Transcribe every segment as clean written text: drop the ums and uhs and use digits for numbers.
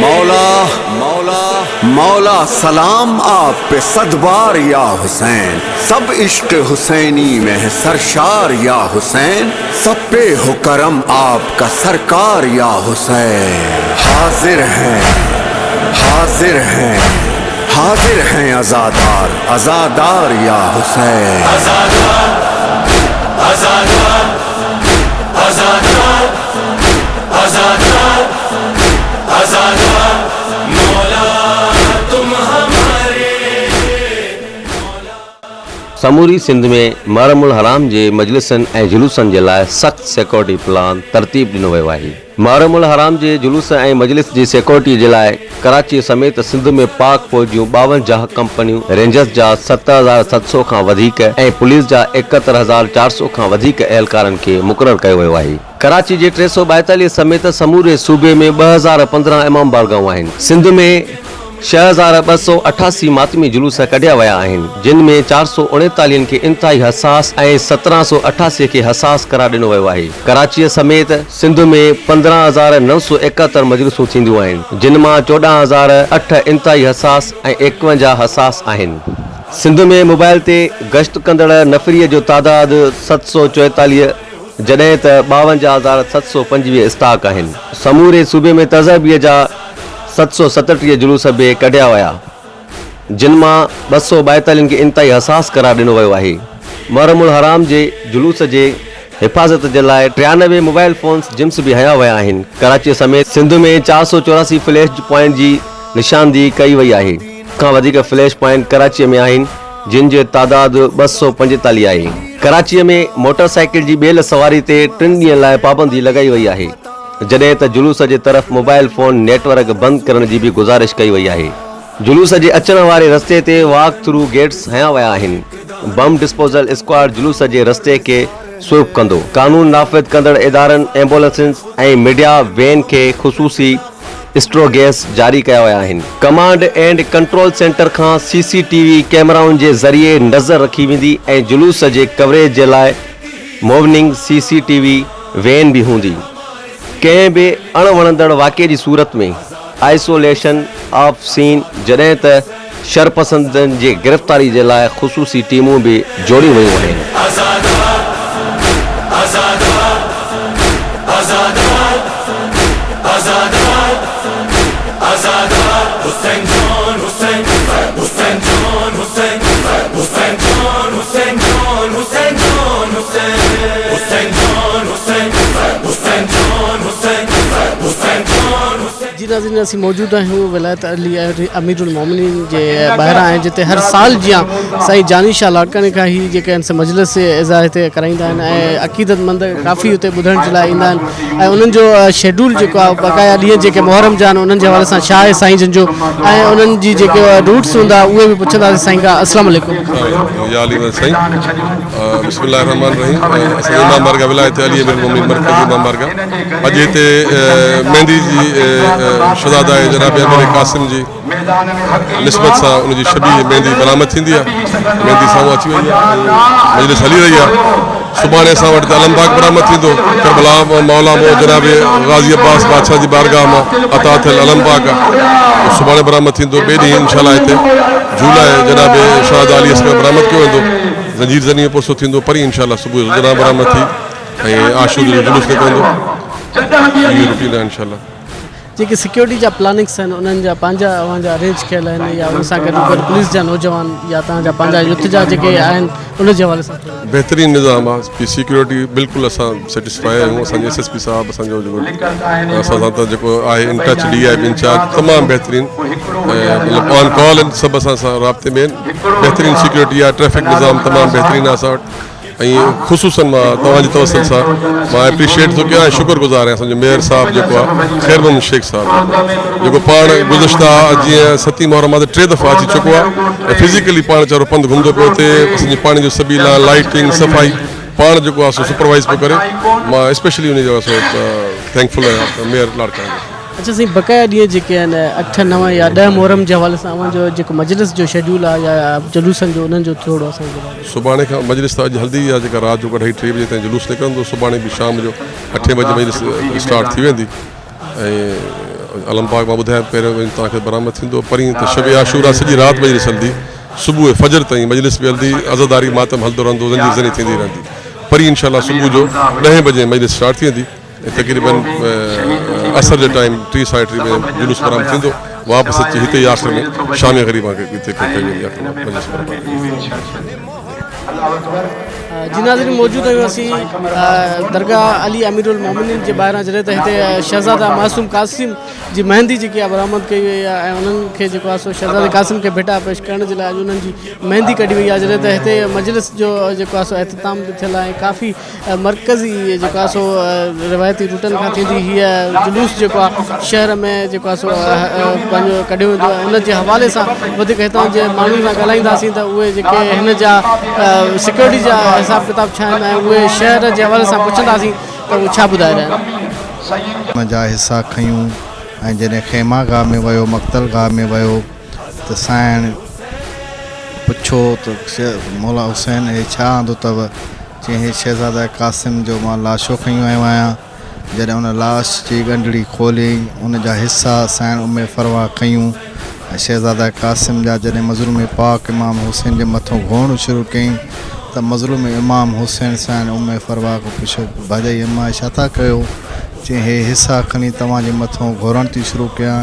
मौला मौला मौला सलाम आप पे सदबार या हुसैन, सब इश्क हुसैनी में है सरशार या हुसैन, सब पे हो करम आपका सरकार या हुसैन। हाजिर हैं हाजिर हैं हाजिर हैं अज़ादार अज़ादार या हुसैन। अज़ादार अज़ादार अज़ादार अज़ादार अज़ादार मौला तुम हमारे। समूरी सिंध में महरमुल हराम जे मजलिसनि ऐं जुलूसनि जे लाइ सख़्त सिक्योरिटी प्लान तरतीब ॾिनो वियो आहे। महरमुल हराम जे जुलूस ऐं मजलिस जी सिक्योरिटी जे लाइ कराची समेत सिंध में पाक फौज जूं 52 कंपनियूं, रेंजर्स जा 70,700 खां वधीक ऐं पुलिस जा 71,400 खां वधीक एहलकारनि खे मुक़ररु कयो वियो आहे। कराची जे 342 समेत समूरे सूबे में 2015 इमाम बारगाहूं आहिनि। सिंध में 6,288 मातमी जुलूस कढिया विया आहिनि, जिन में 439 खे इंतहाई हसास ऐं 1788 खे हसास करार ॾिनो वियो आहे। कराची समेत सिंध में 15,971 मजलिसूं थींदियूं आहिनि, जिन मां 14,008 इंतहाई हसास ऐं 51 हसास आहिनि। सिंध में मोबाइल ते गश्त कंदड़ नफ़रीअ जो तादादु 744, जॾहिं त 52,725 स्टाक आहिनि। समूरे सूबे में तज़हबीअ जा 737 जुलूस बि कढिया विया, जिन मां 242 खे इंतहाई हसास करार ॾिनो वियो आहे। महरमुल हराम जे जुलूस जे हिफ़ाज़त जे लाइ 93 मोबाइल फ़ोन्स जिम्स बि हया विया आहिनि। कराची समेत सिंध में 484 फ्लैश पॉइंट जी निशानदेही कई वई आहे। खां वधीक फ्लैश पॉइंट कराची में आहिनि, जिन जो तादादु 245 आहे। कराची में मोटरसाइकिल जी ॿियल सवारी ते 3 ॾींहनि लाइ पाबंदी लॻाई वई आहे, जॾहिं त जुलूस जे तरफ़ मोबाइल फ़ोन नेटवर्क बंदि करण जी बि गुज़ारिश कई वई आहे। जुलूस जे अचण वारे रस्ते ते वॉक थ्रू गेट्स हया विया आहिनि। बम डिस्पोजल स्क्वाड जुलूस जे रस्ते खे स्वीप कंदो। कानून नाफ़िज़ कंदड़ इदारनि, एम्बुलेंसिस ऐं मीडिया वैन खे ख़ुसूसी स्ट्रो गैस जारी कया विया आहिनि। कमांड एंड कंट्रोल सेंटर खां CCTV कैमराउनि जे ज़रिए नज़र रखी वेंदी ऐं जुलूस जे कवरेज जे लाइ मूविंग CCTV वैन बि हूंदी। कंहिं बि अणवणंदड़ वाक़े जी सूरत में आइसोलेशन ऑफ सीन, जॾहिं त शरपसंदनि जे गिरफ़्तारी जे लाइ ख़ुसूसी टीमूं बि जोड़ियूं वयूं आहिनि। जी नाज़रीन, असीं मौजूद आहियूं विलायत अली अमीरुल मोमिनीन जे ॿाहिरां ऐं जिते हर साल जीअं साईं जानी शाह लाड़काने खां ई जेके आहिनि मजलिस इज़ा हिते कराईंदा आहिनि ऐं अक़ीदतमंद काफ़ी हुते ॿुधण जे लाइ ईंदा आहिनि ऐं उन्हनि जो शेड्यूल जेको आहे बक़ाया ॾींहं जेके मुहर्रम जा आहिनि उन्हनि जे हवाले सां छा आहे साईं जन जो ऐं उन्हनि जी जेके रूट्स हूंदा उहे बि पुछंदासीं साईं खां। अस्सलाम वालेकुम। अॼु हिते मेहंदी जी शहज़ादा जनाब अमीर कासिम जी निस्बत सां उनजी शबी मेहंदी बरामद थींदी आहे। मेहंदी साम्हूं अची वई आहे, मजलिस हली रही आहे। सुभाणे असां वटि अलमबाग बरामद थींदो, करबला मौला जनाब गाज़ी अब्बास बादशाह जी बारगाह मां अता थियल अलमबाग आहे, सुभाणे बरामद थींदो। ॿिए ॾींहुं इंशाअल्लाह हिते झूला जनाब शहज़ादा अली असगर बरामद कयो वेंदो। ज़ंजीर ज़नी पुरसो थींदो, परी इंशाअल्लाह सुबुह जो जनाब बरामद थी ऐं आशूर जो जुलूस निकिरंदो। इहो रुटीन आहे इंशाअल्लाह। जेके सिक्योरिटी जा प्लानिंग्स आहिनि उन्हनि जा पंहिंजा अवांजा अरेंज कयल आहिनि या उन सां गॾु पुलिस जा नौजवान या तव्हांजा पंहिंजा युथ जा जेके आहिनि उन जे हवाले सां? बहितरीनु निज़ाम आहे की सिक्योरिटी बिल्कुलु असां सेटिस्फाई आहियूं। असांजे SSP साहब असांजो जेको असां सां त जेको आहे इन टच DIP इंचार्ज तमामु बहितरीनु मतिलबु ऑन कॉल आहिनि, सभु असां सां राब्ते में आहिनि। बहितरीनु सिक्योरिटी आहे, ट्रैफिक निज़ाम तमामु बहितरीनु आहे असां वटि। ऐं ख़ुशूसन मां तव्हांजी तवसल सां मां एप्रिशिएट थो कयां ऐं शुक्रगुज़ार आहियां असांजो मेयर साहब जेको आहे ख़ैरमन शेख साहब, जेको पाण गुज़िश्ता जीअं 7 मुहर्रम ते 3 दफ़ा अची चुको आहे ऐं फिज़िकली पाण वीचारो पंधु घुमंदो पियो हुते। असांजी पाणी जो सभील आहे, लाइटिंग सफ़ाई पाण जेको आहे सो सुपरवाइज़ पियो करे। मां स्पेशली उन जो थैंकफुल आहियां मेयर लाड़काने जो। अच्छा साईं, बक़ाया ॾींहं जेके आहिनि 8, 9 या 10 मुहर्रम जे हवाले सां अवांजो जेको मजलिस जो शेड्यूल आहे या जुलूसनि जो उन्हनि जो थोरो असांखे सुभाणे खां मजलिस त अॼु हलंदी आहे, जेका राति जो 2:30 बजे ताईं जुलूस निकिरंदो। सुभाणे बि शाम जो 8 बजे मजलिस स्टार्ट थी वेंदी ऐं अलमबाग मां ॿुधायां पहिरियों तव्हांखे बरामद थींदो परीं त शब आशूरा सॼी राति मजलिस हलंदी सुबुह फजर ताईं मजलिस बि हलंदी अज़ादारी मातम हलंदो रहंदो ज़ंजी ज़नी थींदी रहंदी परीं इंशाल्लाह सुबुह जो 10 बजे मजलिस स्टार्ट थी वेंदी ऐं तक़रीबन असर जे टाइम 3:30 में जुलूस बरामद थींदो वापसि अची हिते ई आश्रम में शाम ग़रीबा खे हिते कई वेंदी आहे मजलिस बरामद जी नाज़रीन मौजूद आहियूं असीं दरगाह अली अमीरुल मोमिनीन जे ॿाहिरां जॾहिं त हिते शहज़ादा मासूम कासिम जी मेहंदी जेकी आहे बरामद कई वई आहे ऐं उन्हनि खे जेको आहे सो शहज़ादे कासिम खे भेटा पेश करण जे लाइ अॼु उन्हनि जी मेहंदी कढी वई आहे जॾहिं त हिते मजलिस जो जेको आहे सो एहतिताम थियल आहे काफ़ी मरकज़ी जेको आहे सो रिवायती रूटनि खां थींदी हीअ जुलूस जेको आहे शहर में जेको आहे सो पंहिंजो कढियो वेंदो आहे उनजे हवाले सां वधीक हितां जे माण्हुनि सां ॻाल्हाईंदासीं त उहे जेके हिन जा सिक्योरिटी जा हिसाब किताब छा आहिनि ऐं उहे शहर जे हवाले सां पुछंदासीं त उहे छा ॿुधाए रहिया आहिनि जा हिसा खयूं ऐं जॾहिं खेमा गाह में वियो मक़तल गाह में वियो त साइण पुछो त मौला हुसैन हे छा आंदो अथव चई हे शहज़ादा कासिम जो मां लाशो खयूं आयो आहियां जॾहिं उन लाश जी गंढड़ी खोली उन जा हिसा साइण उमे फरवा कयूं ऐं शहज़ादा कासिम जा जॾहिं मज़लूम पाक इमाम हुसैन जे मथां घोण शुरू कयईं त मज़लूम इमाम हुसैन साइण उमे फरवा खां पुछो भाॼाई अम्मा छा था कयो चई हे हिसा खणी तव्हांजे मथां घोरण थी शुरू कयां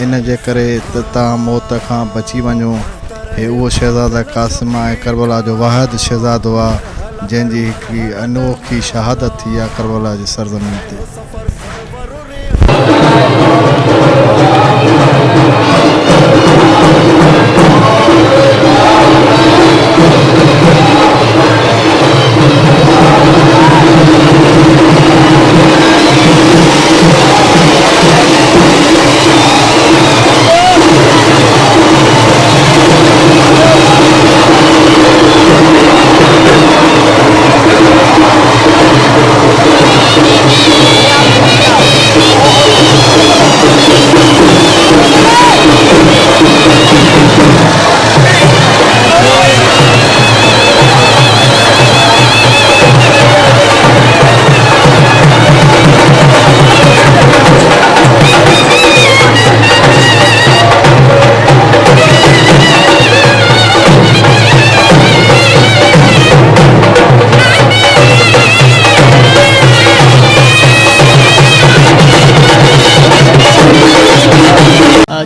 इन जे करे त तव्हां मौत खां बची वञो हे उहो शहज़ादा कासिम आहे करबला जो वाहिद शहज़ादो आहे जंहिंजी हिकिड़ी अनोखी शहादत थी आहे करबला जी सरज़मीन ते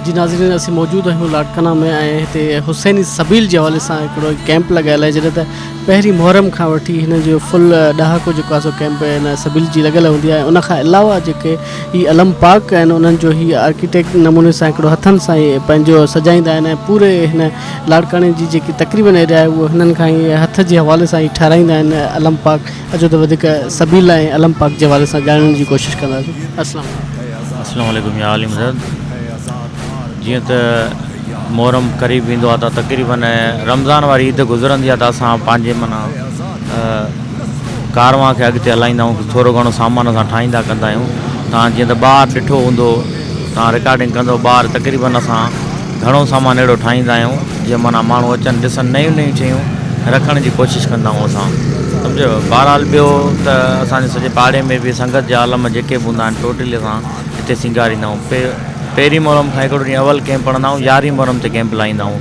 जी नाज़रीन असीं मौजूद आहियूं लाडकाना में ऐं हिते हुसैनी सबील जे हवाले सां हिकिड़ो कैंप लॻियल आहे जॾहिं त पहिरीं मुहर्रम खां वठी हिन जो फुल ॾहाको जेको आहे सो कैंप हिन सबील जी लॻियल हूंदी आहे उनखां अलावा जेके हीअ अलम पाक आहिनि उन्हनि जो हीअ आर्किटेक्ट नमूने सां हिकिड़ो हथनि सां ई पंहिंजो सजाईंदा आहिनि ऐं पूरे हिन लाड़काने जी जेकी तक़रीबन एरिया आहे उहो हिननि खां ई हथ जे हवाले सां ई ठाराईंदा आहिनि अलम पाक अचो त वधीक सबील ऐं अलम पाक जे हवाले सां ॼाणण जी कोशिशि कंदासीं अस्सलाम वालेकुम या आलिम जीअं त मुहर्रम क़रीब ईंदो आहे त तक़रीबन रमज़ान वारी ईद गुज़रंदी आहे त असां पंहिंजे माना कारवां खे अॻिते हलाईंदा आहियूं थोरो घणो सामान असां ठाहींदा कंदा आहियूं तव्हां जीअं त ॿाहिरि ॾिठो हूंदो तव्हां रिकॉर्डिंग कंदो ॿाहिरि तक़रीबन असां घणो सामान अहिड़ो ठाहींदा आहियूं जीअं माना माण्हू अचनि ॾिसनि नयूं नयूं शयूं रखण जी कोशिशि कंदा आहियूं असां सम्झो बहरहाल ॿियो त असांजे सॼे पाड़े में बि संगत जा आलम जेके बि हूंदा आहिनि टोटली असां हिते सिंगारींदा आहियूं पहिरीं मुहर्रम खां हिकिड़ो ॾींहुं अवल कैंप पढ़ंदा आहियूं 11 मुहर्रम ते कैंप लाईंदा आहियूं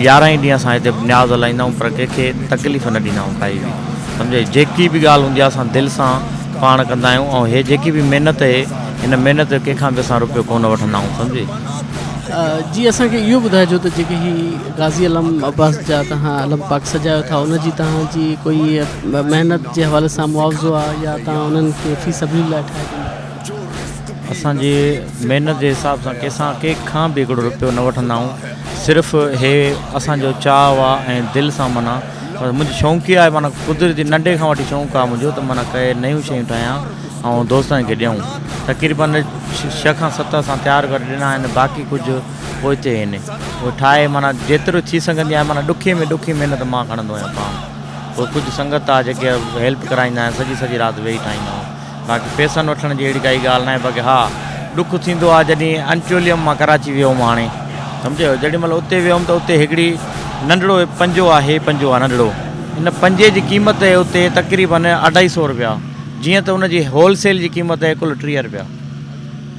11 ॾींहं असां हिते न्याज़ हलाईंदा आहियूं पर कंहिंखे तकलीफ़ न ॾींदा आहियूं काई बि सम्झे जेकी बि ॻाल्हि हूंदी आहे असां दिलि सां पाण कंदा आहियूं ऐं हे जेकी बि महिनत आहे हिन महिनत कंहिंखां बि असां रुपयो कोन वठंदा आहियूं सम्झे जी असांखे इहो ॿुधाइजो त जेके ही गाज़ी अलम अब्बास जा तव्हां अलम पाक सजायो था उनजी तव्हांजी कोई महिनत जे हवाले सां मुआवज़ो आहे या तव्हां उन्हनि खे फी सबील लाइ ठाहे असांजी महिनत जे हिसाब सां कंहिंखां बि हिकिड़ो रुपयो न वठंदा आहियूं सिर्फ़ु हे असांजो चाव आहे ऐं दिलि सां माना मुंहिंजी शौक़ी आहे माना कुदरती नंढे खां वठी शौक़ु आहे मुंहिंजो त माना कंहिं नयूं शयूं ठाहियां ऐं दोस्तनि खे ॾियूं तक़रीबन 6 खां 7 असां तयारु करे ॾिना आहिनि बाक़ी कुझु पोइते आहिनि उहे ठाहे माना जेतिरो थी सघंदी आहे माना ॾुखी में ॾुखी महिनत मां खणंदो आहियां पाण पोइ कुझु संगत आहे जेके हेल्प कराईंदा आहिनि सॼी राति वेही ठाहींदा आहियूं बाक़ी पैसनि वठण जी अहिड़ी काई ॻाल्हि न आहे बाक़ी हा ॾुखु थींदो आहे जॾहिं अंचोलियम मां कराची वियो हुउमि हाणे सम्झो जेॾी महिल उते वियुमि त उते हिकिड़ी नंढड़ो पंजो आहे नंढड़ो हिन पंजे जी क़ीमत आहे उते तक़रीबन 250 रुपया जीअं त उनजी होलसेल जी क़ीमत आहे कुल 30 रुपया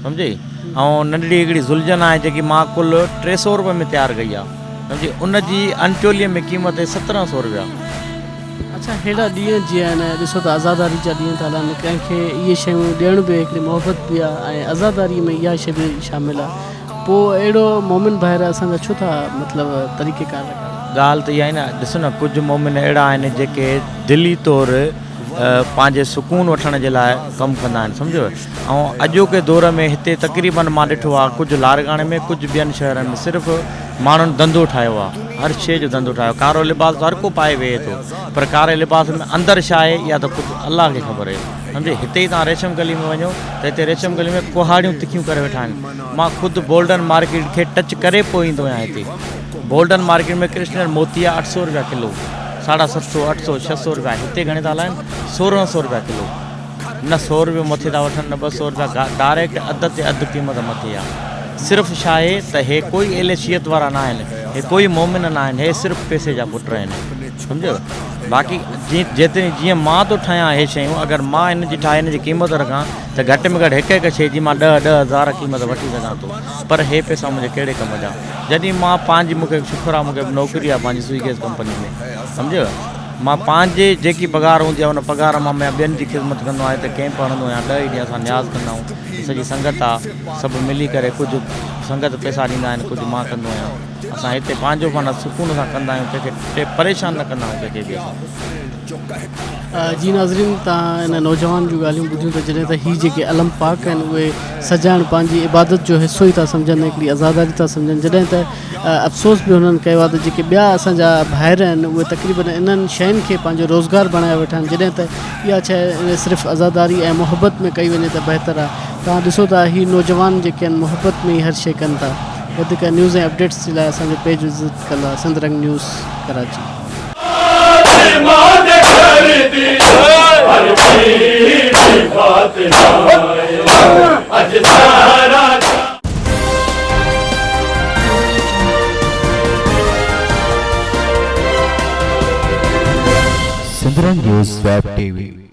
सम्झे ऐं नंढड़ी हिकिड़ी ज़ुलझन आहे जेकी मां कुल 300 रुपए में तयारु कई आहे, सम्झी। उन जी अंचोलीअ में क़ीमत 1700 रुपया। अच्छा, अहिड़ा ॾींहं जीअं न ॾिसो त आज़ादारी जा ॾींहं था हलनि, कंहिंखे इहे शयूं ॾियण बि हिकिड़ी मोहबत बि आहे ऐं आज़ादारी में इहा शइ बि शामिलु आहे, पोइ अहिड़ो मोमिन ॿाहिरि असांजा छो था मतिलबु तरीक़ेकार रखनि? ॻाल्हि त इहा आहे न, ॾिसो न, कुझु मोमिन अहिड़ा आहिनि जेके दिली तौरु पंहिंजे सुकून वठण जे लाइ कमु कंदा आहिनि, सम्झो। ऐं अॼोके दौर में हिते तक़रीबन मां ॾिठो आहे कुझु लारगाणे में, कुझु ॿियनि शहरनि में सिर्फ़ु माण्हुनि धंधो ठाहियो आहे, हर शइ जो धंधो ठाहियो। कारो लिबास हर को पाए वेहे थो, पर कारे लिबास में अंदरि छा आहे इहा त कुझु अलाह खे ख़बर आहे, सम्झे। हिते ई तव्हां रेशम गली में वञो त हिते रेशम गली में कुहाड़ियूं तिखियूं करे वेठा आहिनि। मां ख़ुदि बोल्डन मार्केट खे टच करे पोइ ईंदो आहियां हिते। बोल्डन मार्केट में कृष्ण मोती आहे 800 रुपया किलो, 750, 800, 600 रुपया। हिते घणे था हलाइनि? 1600 रुपया किलो। न 100 रुपये मथे था वठनि, न 200 रुपया, डायरेक्ट अधु ते अधु क़ीमत मथे आहे। सिर्फ़ु छा आहे त हे कोई एलेशियत वारा न आहिनि, हे कोई मोमिन न आहिनि, हे सिर्फ़ु पैसे जा पुट आहिनि, सम्झो। बाक़ी जेतिरी जीअं मां थो ठाहियां इहे शयूं, अगरि मां हिन जी ठाहे हिन जी क़ीमत रखां त घटि में घटि हिकु हिकु शइ जी मां 10-10 हज़ार क़ीमत वठी सघां थो, पर हे पैसा मुंहिंजे कहिड़े कम जा? जॾहिं मां पंहिंजी, मूंखे शुक्र आहे मूंखे नौकिरी आहे पंहिंजी सुई गैस कंपनी में, सम्झो। मां पंहिंजे जेकी पघार हूंदी आहे उन पघार मां ॿियनि जी ख़िदमत कंदो आहियां। हिते कैंप हणंदो आहियां, 10 ॾींहं असां न्याज़ कंदा आहियूं, सॼी संगत आहे, सभु मिली करे, कुझु संगत पैसा ॾींदा आहिनि, कुझु मां कंदो आहियां। असां हिते पंहिंजो माना सुकून सां कंदा आहियूं, कंहिंखे परेशान न कंदा आहियूं कंहिंखे बि असां। जी नाज़रीन, तव्हां हिन नौजवान जूं ॻाल्हियूं ॿुधियूं त जॾहिं त हीअ जेके अलम पाक आहिनि उहे सजाइण पंहिंजी इबादत जो हिसो ई था सम्झनि, हिकिड़ी आज़ादारी था सम्झनि, जॾहिं त अफ़सोस बि हुननि कयो आहे त जेके ॿिया असांजा भाइर आहिनि उहे तक़रीबन इन्हनि शयुनि खे पंहिंजो रोज़गार बणाए वेठा आहिनि, जॾहिं त इहा शइ सिर्फ़ु आज़ादारी ऐं मुहबत में कई वञे त बहितर आहे। तव्हां ॾिसो था हीअ नौजवान जेके आहिनि मुहबत में ई हर शइ कनि था। वधीक न्यूज़ ऐं अपडेट्स जे लाइ असांजो पेज विज़िट कयो आहे सिंध रंग न्यूज़ कराची। सिंध रंग न्यूज़ वेब टीवी।